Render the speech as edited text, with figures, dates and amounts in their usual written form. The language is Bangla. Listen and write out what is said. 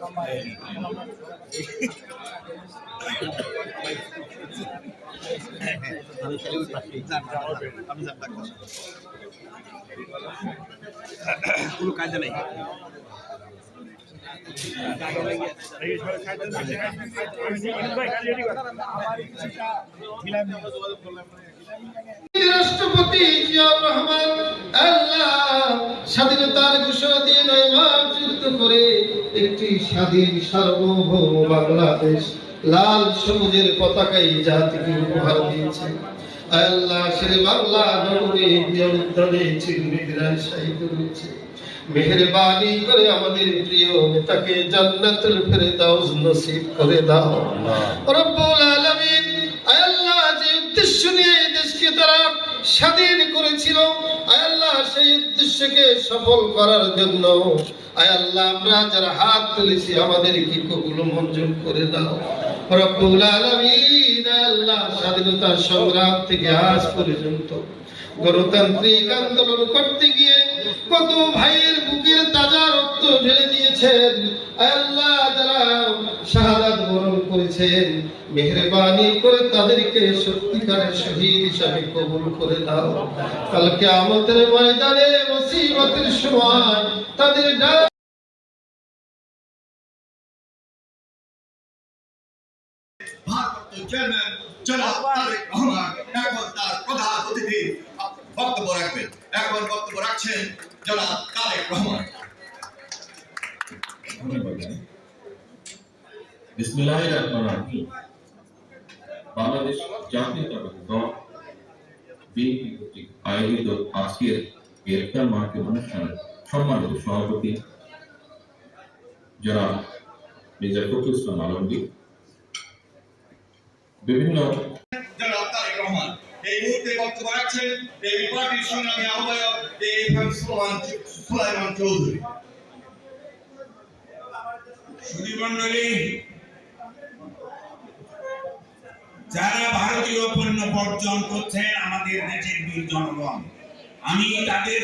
কোনো কাজ নাই। রাষ্ট্রপতি জিয়াউর রহমান আল্লাহ স্বাধীনতার ঘোষণা দিয়ে ৯ মাস যুদ্ধ করে একটি স্বাধীন সার্বভৌম বাংলাদেশ লাল সবুজের পতাকায় জাতিকে উপহার দিয়েছে। আল্লাহ শেরে বাংলা গগনে উদ্যানে চিরনিদ্রায় শায়িত রয়েছে। মেহেরবানি করে আমাদের প্রিয় নেতাকে জান্নাতুল ফেরদাউস নসিব করে দাও রব্বুল আলামিন। আল্লাহ যে উদ্দেশ্য নিয়ে দেশকে তারা স্বাধীন করেছিল, আল্লাহ সেই উদ্দেশ্যকে সফল করার জন্য আল্লাহ আমরা যারা হাত তুলেছি আমাদের কি কবুল মঞ্জুর করে দাও রব্বুল আলামিন। আল্লাহ স্বাধীনতা সংগ্রাম থেকে আজ পর্যন্ত গণতান্ত্রিক আন্দোলন করতে গিয়ে কত ভাইয়ের বুকের তাজা রক্ত ঢেলে দিয়েছেন, আল্লাহ যারা শাহাদাত বরণ করেছেন মেহেরবানি করে তাদেরকে সত্যিকারের শহীদ হিসাবে কবুল করে দাও। কাল কিয়ামতের ময়দানে মুসিবতের সময় তাদের চেয়ারম্যান জনাব তারেক রহমান এখন তার প্রধান অতিথি বক্তব্য রাখবেন। এখন বক্তব্য রাখছেন জনাব তারেক রহমান। বিসমিল্লাহির রহমানির রহিম। বাংলাদেশ জাতীয়তাবাদী দল বিএনপি কর্তৃক আয়োজিত আজকের গ্রেফতার মার্কে অনুষ্ঠানের সম্মানিত সভাপতি জনাব মির্জা ফখরুল ইসলাম আলমগীর, বিভিন্ন জনাব তারেক রহমান এই মুহূর্তে বক্তব্য রাখছেন এই পার্টির সংগ্রামী আহ্বায়ক এফএম সুলাইমান চৌধুরী। সুধীমণ্ডলী, যারা ভারতীয় পণ্য বর্জন করছেন আমাদের দেশের বীর জনগণ, আমি তাদের